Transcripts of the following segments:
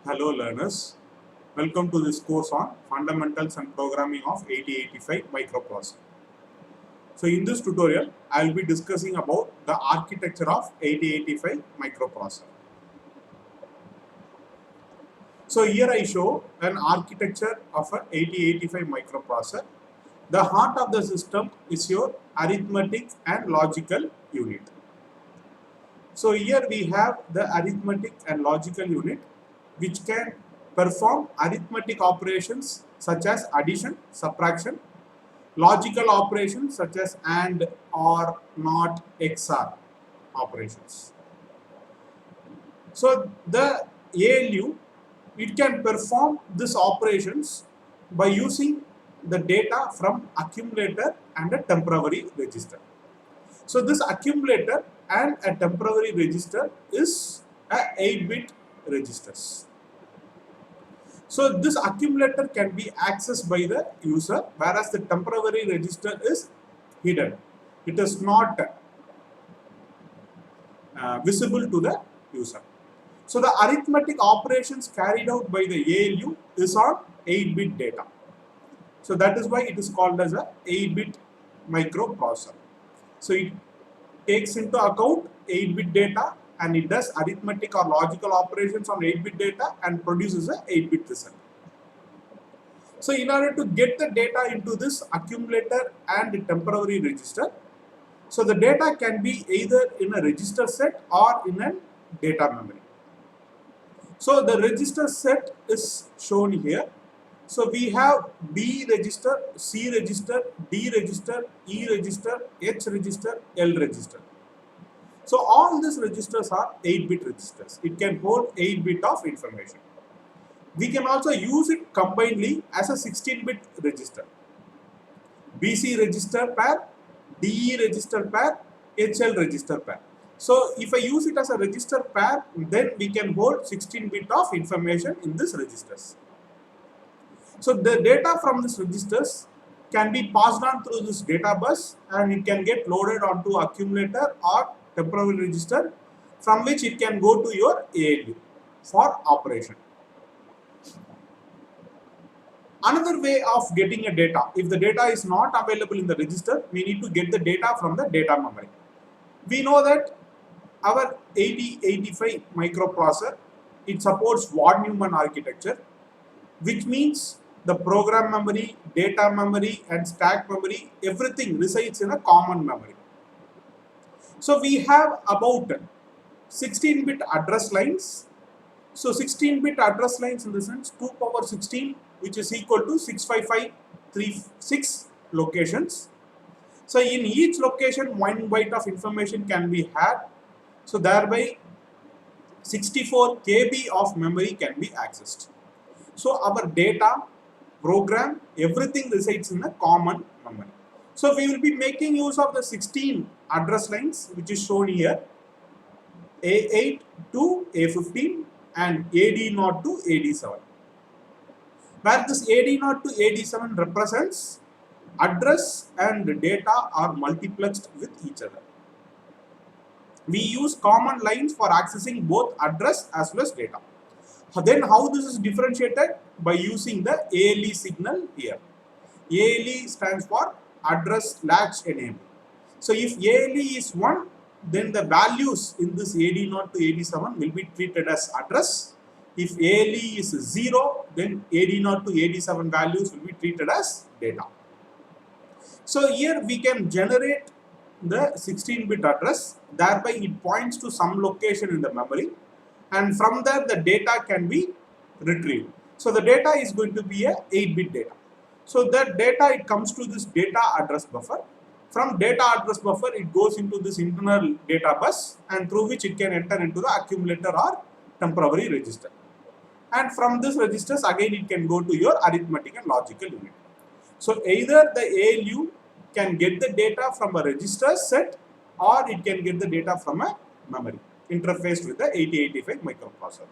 Hello learners, welcome to this course on Fundamentals and Programming of 8085 Microprocessor. So in this tutorial, I will be discussing about the architecture of 8085 Microprocessor. So here I show an architecture of a 8085 Microprocessor. The heart of the system is your arithmetic and logical unit. So here we have the arithmetic and logical unit which can perform arithmetic operations such as addition, subtraction, logical operations such as AND, OR, NOT, XOR operations. So the ALU, it can perform these operations by using the data from accumulator and a temporary register. So this accumulator and a temporary register is a 8-bit registers. So this accumulator can be accessed by the user, whereas the temporary register is hidden. It is not visible to the user. So the arithmetic operations carried out by the ALU is on 8-bit data. So that is why it is called as a 8-bit microprocessor. So it takes into account 8-bit data and it does arithmetic or logical operations on 8-bit data and produces a 8-bit result. So in order to get the data into this accumulator and temporary register, so the data can be either in a register set or in a data memory. So the register set is shown here. So we have B register, C register, D register, E register, H register, L register. So all these registers are 8-bit registers. It can hold 8-bit of information. We can also use it combinedly as a 16-bit register. BC register pair, DE register pair, HL register pair. So if I use it as a register pair, then we can hold 16-bit of information in these registers. So the data from these registers can be passed on through this data bus and it can get loaded onto accumulator or temporary register, from which it can go to your ALU for operation. Another way of getting a data, if the data is not available in the register, we need to get the data from the data memory. We know that our 8085 microprocessor, it supports Von-Neumann architecture, which means the program memory, data memory and stack memory, everything resides in a common memory. So we have about 16-bit address lines. So 16-bit address lines in the sense 2 power 16, which is equal to 65536 locations. So in each location 1 byte of information can be had. So thereby 64 KB of memory can be accessed. So our data, program, everything resides in a common memory. So we will be making use of the 16 address lines which is shown here, A8 to A15 and AD0 to AD7. Where this AD0 to AD7 represents address and data are multiplexed with each other. We use common lines for accessing both address as well as data. Then how this is differentiated? By using the ALE signal here. ALE stands for address latch enable. So if ALE is 1, then the values in this AD0 to AD7 will be treated as address. If ALE is 0, then AD0 to AD7 values will be treated as data. So here we can generate the 16-bit address, thereby it points to some location in the memory, and from there the data can be retrieved. So the data is going to be a 8-bit data. So that data, it comes to this data address buffer. From data address buffer, it goes into this internal data bus, and through which it can enter into the accumulator or temporary register. And from this registers, again it can go to your arithmetic and logical unit. So either the ALU can get the data from a register set, or it can get the data from a memory interfaced with the 8085 microprocessor.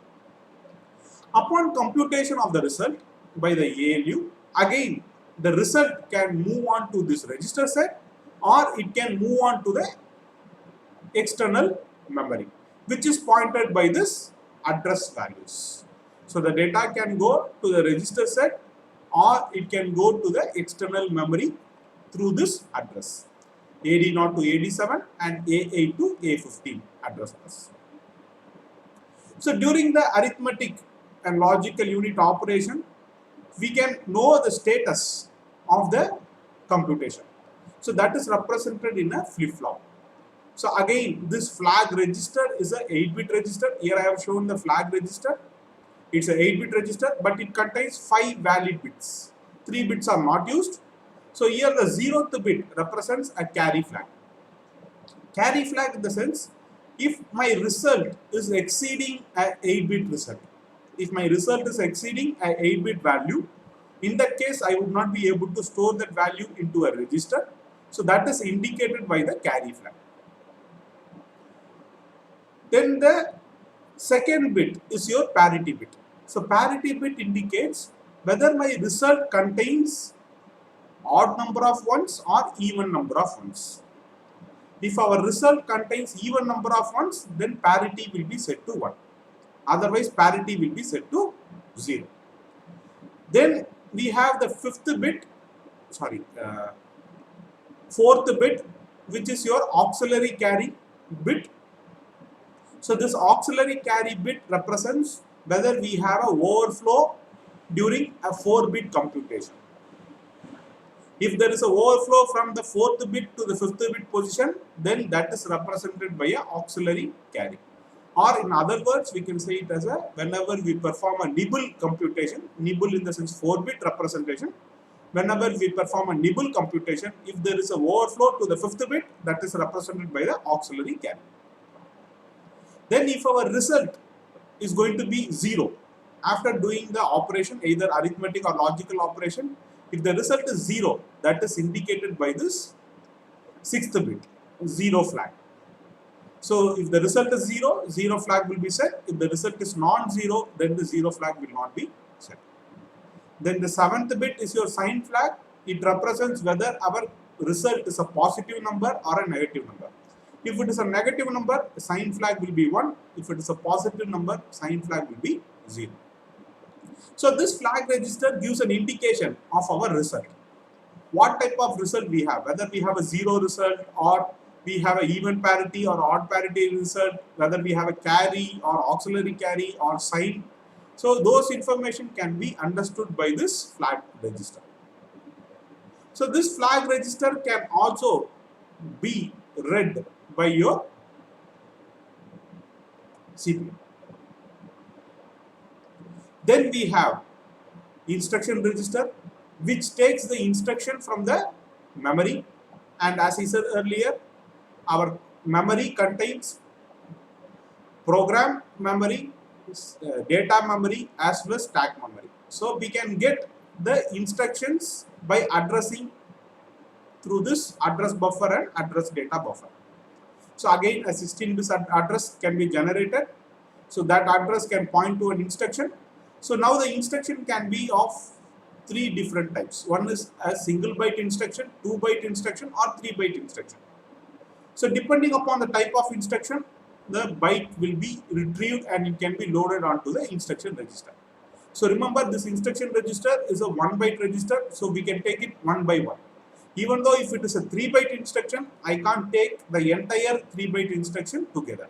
Upon computation of the result by the ALU, again the result can move on to this register set, or it can move on to the external memory, which is pointed by this address values. So the data can go to the register set or it can go to the external memory through this address AD0 to AD7 and A8 to A15 address bus. So during the arithmetic and logical unit operation, we can know the status of the computation. So that is represented in a flip-flop. So again, this flag register is a 8-bit register. Here I have shown the flag register. It's a 8-bit register, but it contains 5 valid bits. 3 bits are not used. So here the 0th bit represents a carry flag. Carry flag in the sense, if my result is exceeding an 8-bit result, if my result is exceeding an 8-bit value, in that case I would not be able to store that value into a register. So that is indicated by the carry flag. Then the second bit is your parity bit. So parity bit indicates whether my result contains odd number of ones or even number of ones. If our result contains even number of ones, then parity will be set to 1. Otherwise, parity will be set to 0. Then we have the fourth bit, which is your auxiliary carry bit. So this auxiliary carry bit represents whether we have a overflow during a 4-bit computation. If there is an overflow from the 4th bit to the 5th bit position, then that is represented by an auxiliary carry. Or in other words, we can say it as a whenever we perform a nibble computation, nibble in the sense 4-bit representation, whenever we perform a nibble computation, if there is an overflow to the 5th bit, that is represented by the auxiliary carry. Then if our result is going to be 0, after doing the operation, either arithmetic or logical operation, if the result is 0, that is indicated by this 6th bit, 0 flag. So if the result is 0, 0 flag will be set. If the result is non-zero, then the 0 flag will not be set. Then the 7th bit is your sign flag. It represents whether our result is a positive number or a negative number. If it is a negative number, the sign flag will be 1. If it is a positive number, sign flag will be 0. So this flag register gives an indication of our result. What type of result we have, whether we have a 0 result or we have an even parity or odd parity result, whether we have a carry or auxiliary carry or sign. So those information can be understood by this flag register. So this flag register can also be read by your CPU. Then we have instruction register, which takes the instruction from the memory, and as I said earlier, our memory contains program memory, data memory as well as stack memory. So we can get the instructions by addressing through this address buffer and address data buffer. So again, a 16-bit address can be generated. So that address can point to an instruction. So now the instruction can be of 3 different types. One is a single byte instruction, 2-byte instruction or 3-byte instruction. So depending upon the type of instruction, the byte will be retrieved and it can be loaded onto the instruction register. So remember, this instruction register is a 1-byte register, so we can take it one by one. Even though if it is a 3-byte instruction, I can't take the entire 3-byte instruction together.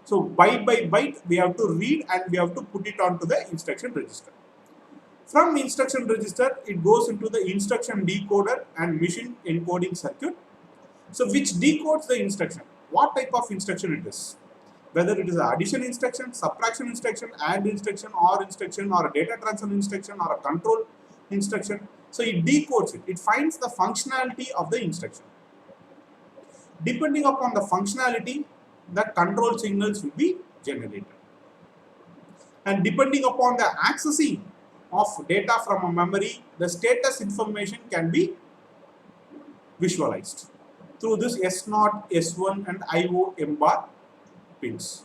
So byte by byte, we have to read and we have to put it onto the instruction register. From instruction register, it goes into the instruction decoder and machine encoding circuit. So which decodes the instruction? What type of instruction it is? Whether it is an addition instruction, subtraction instruction, add instruction, or a data transfer instruction, or a control instruction. So it decodes it. It finds the functionality of the instruction. Depending upon the functionality, the control signals will be generated. And depending upon the accessing of data from a memory, the status information can be visualized through this S0, S1 and IO M bar pins.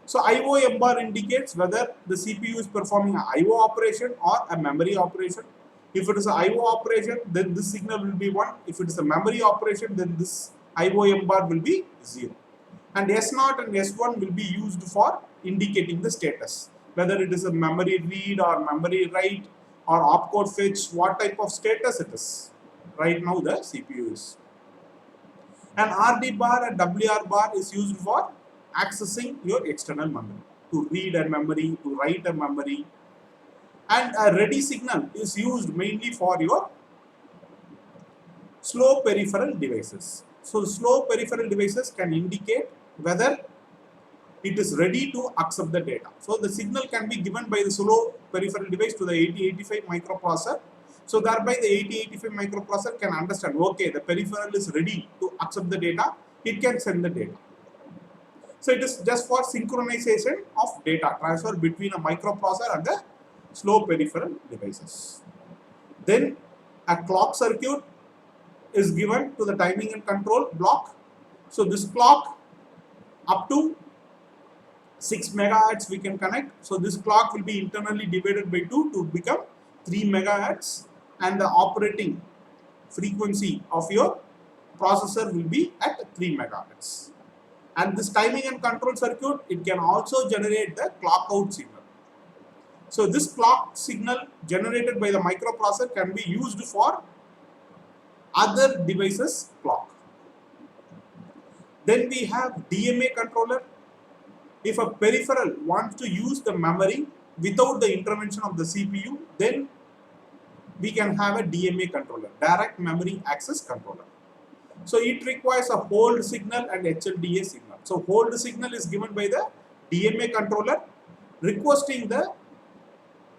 So IO M bar indicates whether the CPU is performing an IO operation or a memory operation. If it is an IO operation, then this signal will be 1. If it is a memory operation, then this IO M bar will be 0. And S0 and S1 will be used for indicating the status. whether it is a memory read or memory write or opcode fetch, what type of status it is. Right now the CPU is. And RD bar and WR bar is used for accessing your external memory, to read a memory, to write a memory. And a ready signal is used mainly for your slow peripheral devices. So slow peripheral devices can indicate whether it is ready to accept the data. So the signal can be given by the slow peripheral device to the 8085 microprocessor. So thereby the 8085 microprocessor can understand, okay, the peripheral is ready to accept the data, it can send the data. So it is just for synchronization of data transfer between a microprocessor and the slow peripheral devices. Then a clock circuit is given to the timing and control block. So this clock up to 6 megahertz we can connect. So this clock will be internally divided by 2 to become 3 megahertz, and the operating frequency of your processor will be at 3 megahertz. And this timing and control circuit, it can also generate the clock out signal. So this clock signal generated by the microprocessor can be used for other devices clock. Then we have DMA controller. If a peripheral wants to use the memory without the intervention of the CPU, then we can have a DMA controller, direct memory access controller. So it requires a hold signal and HLDA signal. So hold signal is given by the DMA controller requesting the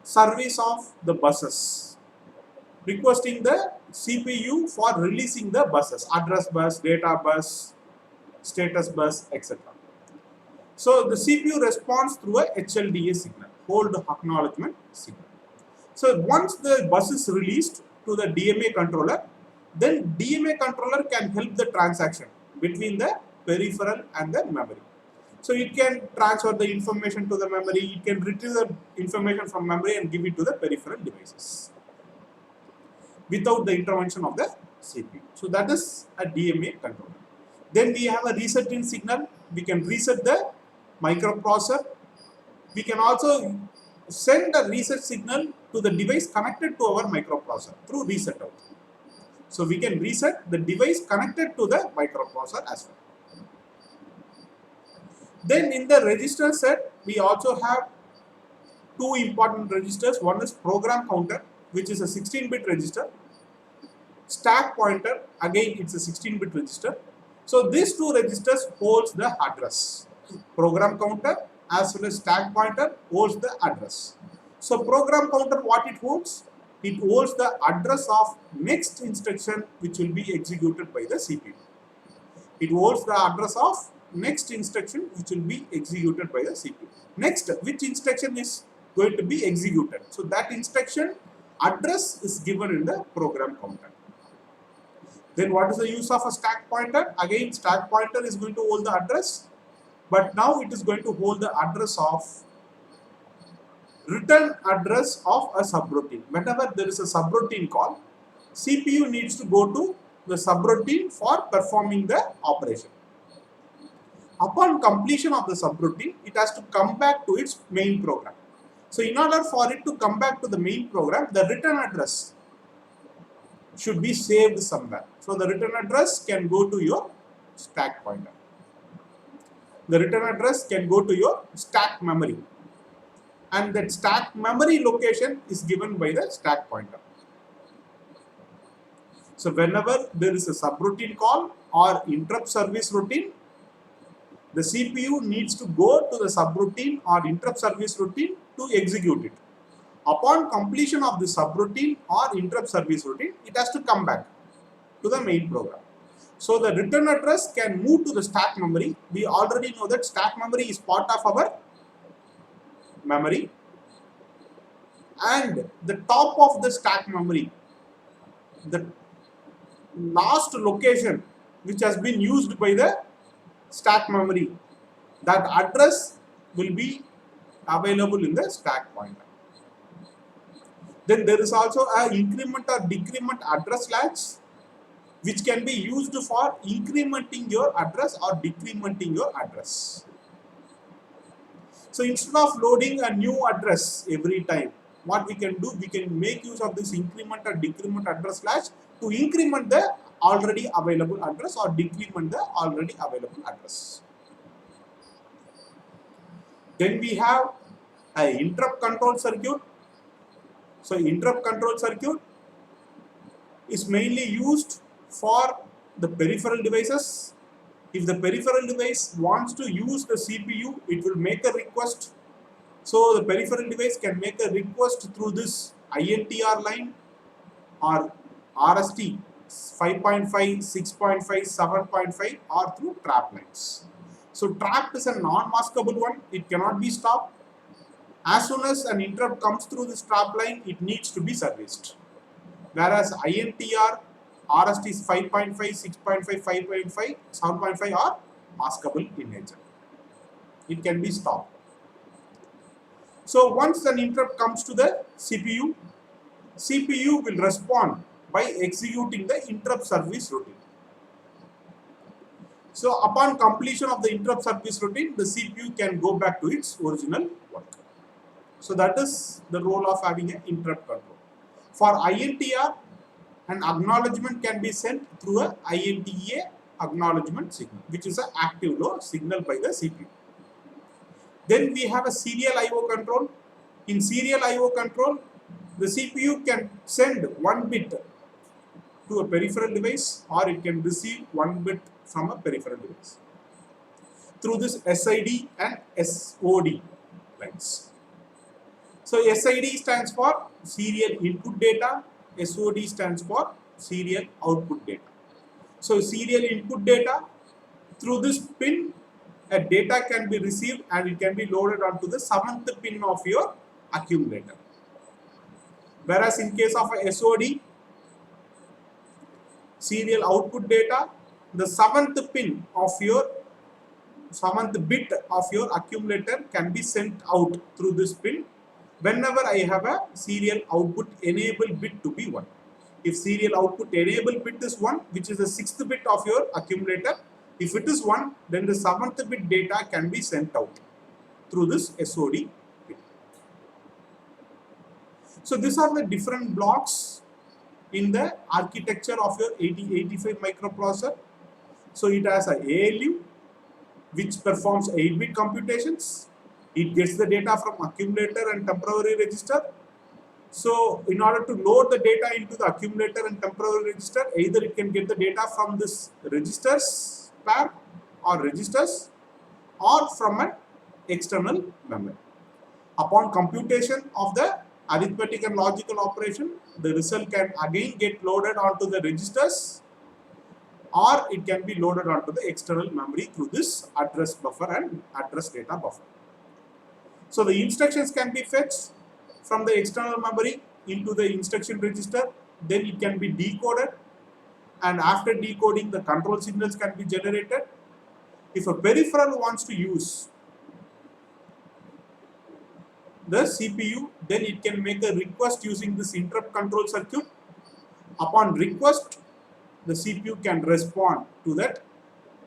service of the buses, requesting the CPU for releasing the buses, address bus, data bus, status bus, etc. So the CPU responds through a HLDA signal, hold acknowledgement signal. So once the bus is released to the DMA controller, then DMA controller can help the transaction between the peripheral and the memory. So it can transfer the information to the memory, it can retrieve the information from memory and give it to the peripheral devices without the intervention of the CPU. So that is a DMA controller. Then we have a reset in signal. We can reset the microprocessor. We can also send the reset signal to the device connected to our microprocessor through reset out. So we can reset the device connected to the microprocessor as well. Then in the register set, we also have two important registers. One is program counter, which is a 16-bit register. Stack pointer, again it's a 16-bit register. So these two registers holds the address. Program counter as well as stack pointer holds the address. So program counter, what it holds? It holds the address of next instruction which will be executed by the CPU. It holds the address of next instruction which will be executed by the CPU. Next, which instruction is going to be executed? So that instruction address is given in the program counter. Then what is the use of a stack pointer? Again, stack pointer is going to hold the address, but now it is going to hold the address of return address of a subroutine. Whenever there is a subroutine call, CPU needs to go to the subroutine for performing the operation. Upon completion of the subroutine, it has to come back to its main program. So in order for it to come back to the main program, the return address should be saved somewhere. So the return address can go to your stack pointer. The return address can go to your stack memory. And that stack memory location is given by the stack pointer. So whenever there is a subroutine call or interrupt service routine, the CPU needs to go to the subroutine or interrupt service routine to execute it. Upon completion of the subroutine or interrupt service routine, it has to come back to the main program. So the return address can move to the stack memory. We already know that stack memory is part of our memory, and the top of the stack memory, the last location which has been used by the stack memory, that address will be available in the stack pointer. Then there is also a increment or decrement address latch which can be used for incrementing your address or decrementing your address. So instead of loading a new address every time, what we can do, we can make use of this increment or decrement address slash to increment the already available address or decrement the already available address. Then we have an interrupt control circuit. So interrupt control circuit is mainly used for the peripheral devices. If the peripheral device wants to use the CPU, it will make a request. So the peripheral device can make a request through this INTR line or RST 5.5, 6.5, 7.5 or through trap lines. So trap is a non-maskable one. It cannot be stopped. As soon as an interrupt comes through this trap line, it needs to be serviced. Whereas INTR, RST is 5.5, 6.5, 5.5, 7.5 are maskable in nature. It can be stopped. So once an interrupt comes to the CPU, CPU will respond by executing the interrupt service routine. So upon completion of the interrupt service routine, the CPU can go back to its original work. So that is the role of having an interrupt control. For INTR, an acknowledgement can be sent through a INTA acknowledgement signal, which is an active low signal by the CPU. Then we have a serial IO control. In serial IO control, the CPU can send one bit to a peripheral device or it can receive one bit from a peripheral device through this SID and SOD lines. So SID stands for serial input data, SOD stands for serial output data. So serial input data, through this pin, a data can be received and it can be loaded onto the 7th pin of your accumulator. Whereas in case of a SOD, serial output data, the 7th pin of your 7th bit of your accumulator can be sent out through this pin whenever I have a serial output enable bit to be 1. If serial output enable bit is 1, which is the 6th bit of your accumulator, if it is 1, then the 7th bit data can be sent out through this SOD bit. So these are the different blocks in the architecture of your 8085 microprocessor. So it has a ALU which performs 8-bit computations. It gets the data from accumulator and temporary register. So in order to load the data into the accumulator and temporary register, either it can get the data from this registers pair or registers or from an external memory. Upon computation of the arithmetic and logical operation, the result can again get loaded onto the registers or it can be loaded onto the external memory through this address buffer and address data buffer. So the instructions can be fetched from the external memory into the instruction register, then it can be decoded, and after decoding the control signals can be generated. If a peripheral wants to use the CPU, then it can make a request using this interrupt control circuit. Upon request, the CPU can respond to that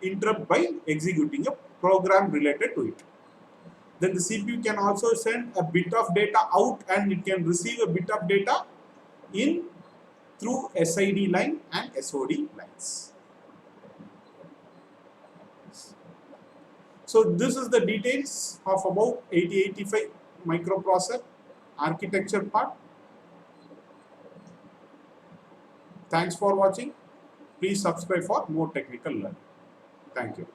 interrupt by executing a program related to it. Then the CPU can also send a bit of data out and it can receive a bit of data in through SID line and SOD lines. So this is the details of about 8085 microprocessor architecture part. Thanks for watching. Please subscribe for more technical learning. Thank you.